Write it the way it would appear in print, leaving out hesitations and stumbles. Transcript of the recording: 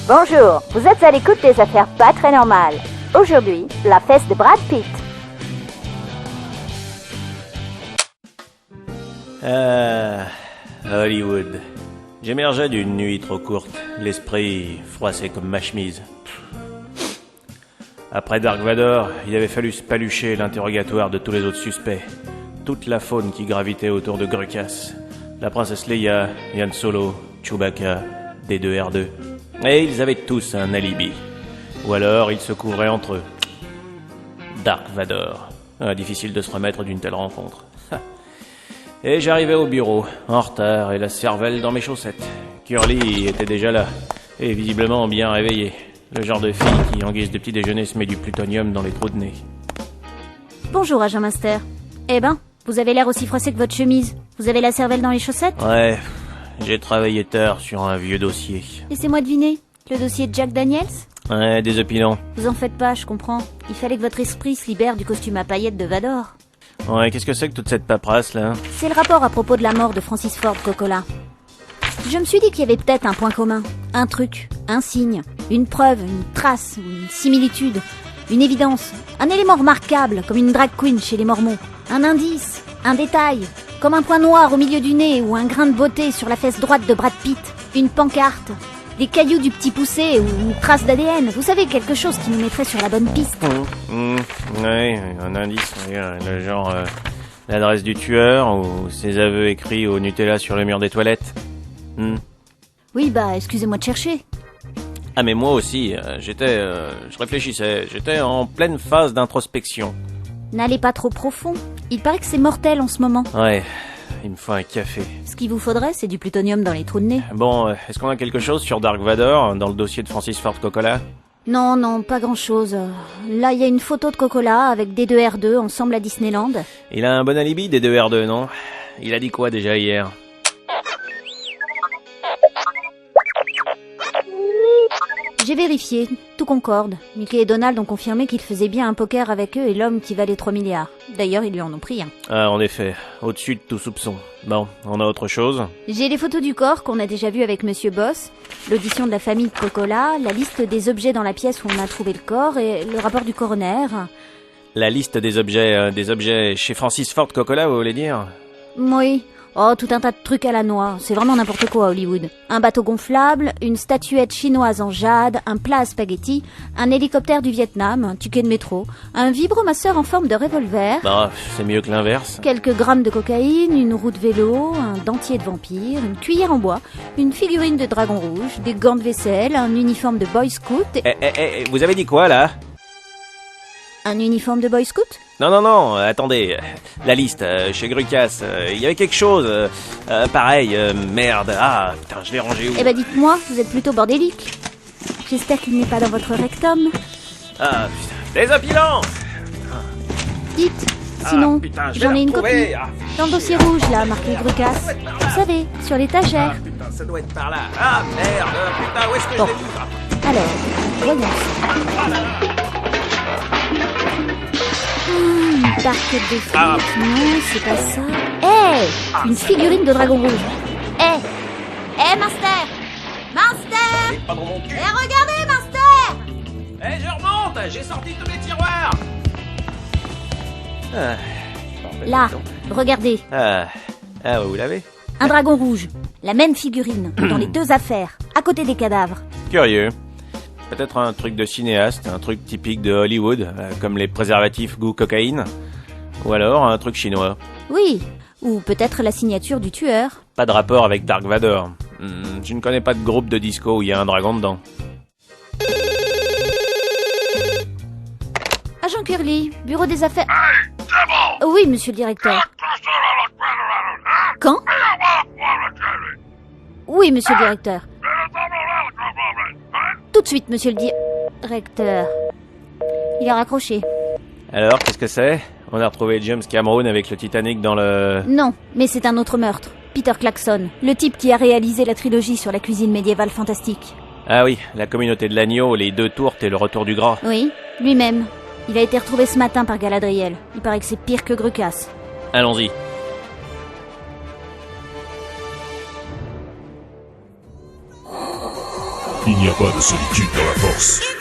Bonjour, vous êtes à l'écoute des affaires pas très normales. Aujourd'hui, la fesse de Brad Pitt. Hollywood. J'émergeais d'une nuit trop courte, l'esprit froissé comme ma chemise. Après Dark Vador, il avait fallu se palucher l'interrogatoire de tous les autres suspects. Toute la faune qui gravitait autour de Grukas. La princesse Leia, Han Solo, Chewbacca, D2R2. Et ils avaient tous un alibi. Ou alors ils se couvraient entre eux. Dark Vador. Difficile de se remettre d'une telle rencontre. Et j'arrivais au bureau, en retard et la cervelle dans mes chaussettes. Curly était déjà là, et visiblement bien réveillée. Le genre de fille qui, en guise de petit déjeuner, se met du plutonium dans les trous de nez. Bonjour, agent Master. Eh ben, vous avez l'air aussi froissé que votre chemise. Vous avez la cervelle dans les chaussettes? Ouais, j'ai travaillé tard sur un vieux dossier. Laissez-moi deviner. Le dossier de Jack Daniels? Ouais, désopilant. Vous en faites pas, je comprends. Il fallait que votre esprit se libère du costume à paillettes de Vador. Ouais, qu'est-ce que c'est que toute cette paperasse, là? C'est le rapport à propos de la mort de Francis Ford Coppola. Je me suis dit qu'il y avait peut-être un point commun. Un truc, un signe, une preuve, une trace, une similitude, une évidence, un élément remarquable, comme une drag queen chez les Mormons. Un indice, un détail, comme un point noir au milieu du nez ou un grain de beauté sur la fesse droite de Brad Pitt. Une pancarte, des cailloux du petit poucet ou une trace d'ADN. Vous savez, quelque chose qui nous mettrait sur la bonne piste. Ouais, un indice, le genre l'adresse du tueur ou ses aveux écrits au Nutella sur le mur des toilettes. Oui, bah, excusez-moi de chercher. Ah mais moi aussi, je réfléchissais, j'étais en pleine phase d'introspection. N'allez pas trop profond. Il paraît que c'est mortel en ce moment. Ouais, il me faut un café. Ce qu'il vous faudrait, c'est du plutonium dans les trous de nez. Bon, est-ce qu'on a quelque chose sur Dark Vador dans le dossier de Francis Ford Coppola? Non, pas grand-chose. Là, il y a une photo de Coppola avec D2R2 ensemble à Disneyland. Il a un bon alibi, D2R2, non? Il a dit quoi déjà hier? J'ai vérifié, tout concorde. Mickey et Donald ont confirmé qu'ils faisaient bien un poker avec eux et l'homme qui valait 3 milliards. D'ailleurs, ils lui en ont pris un. Ah, en effet, au-dessus de tout soupçon. Bon, on a autre chose? J'ai les photos du corps qu'on a déjà vu avec Monsieur Boss, l'audition de la famille de Coppola, la liste des objets dans la pièce où on a trouvé le corps et le rapport du coroner. La liste des objets chez Francis Ford Coppola, vous voulez dire? Oui. Oh, tout un tas de trucs à la noix. C'est vraiment n'importe quoi, Hollywood. Un bateau gonflable, une statuette chinoise en jade, un plat à spaghetti, un hélicoptère du Vietnam, un ticket de métro, un vibromasseur en forme de revolver. Bah, c'est mieux que l'inverse. Quelques grammes de cocaïne, une roue de vélo, un dentier de vampire, une cuillère en bois, une figurine de dragon rouge, des gants de vaisselle, un uniforme de Boy Scout et... Vous avez dit quoi, là? Un uniforme de Boy Scout? Non, attendez. La liste, chez Grukas, il y avait quelque chose. Pareil, merde. Ah, putain, je l'ai rangé où? Eh ben dites-moi, vous êtes plutôt bordélique. J'espère qu'il n'est pas dans votre rectum. Ah, putain, désopilant! Dites, sinon, putain, je vais j'en la ai une retrouver. copie. Dans le dossier rouge, là, marqué Grukas. Vous savez, sur l'étagère. Putain, ça doit être par là. Ah, merde, putain, où est-ce que Bon. je l'ai vu? Alors, voyons. Une barquette de frites, non, c'est pas ça. Une figurine de dragon rouge. Master! Master! Pas dans mon cul. Regardez, Master! Je remonte, j'ai sorti tous les tiroirs. Là, regardez, Vous l'avez? un dragon rouge. La même figurine, dans les deux affaires, à côté des cadavres. Curieux. Peut-être un truc de cinéaste, un truc typique de Hollywood, comme les préservatifs goût cocaïne. Ou alors un truc chinois. Oui, ou peut-être la signature du tueur. Pas de rapport avec Dark Vador. Je ne connais pas de groupe de disco où il y a un dragon dedans. Agent Curly, bureau des affaires... Oui, monsieur le directeur. Quand? Oui, monsieur le directeur. Tout de suite, monsieur le directeur. Il a raccroché. Alors, qu'est-ce que c'est? On a retrouvé James Cameron avec le Titanic dans le... Non, mais c'est un autre meurtre. Peter Clarkson, le type qui a réalisé la trilogie sur la cuisine médiévale fantastique. Ah oui, la communauté de l'agneau, les 2 tourtes et le retour du gras. Oui, lui-même. Il a été retrouvé ce matin par Galadriel. Il paraît que c'est pire que Grukas. Allons-y. Il n'y a pas de solitude dans la force.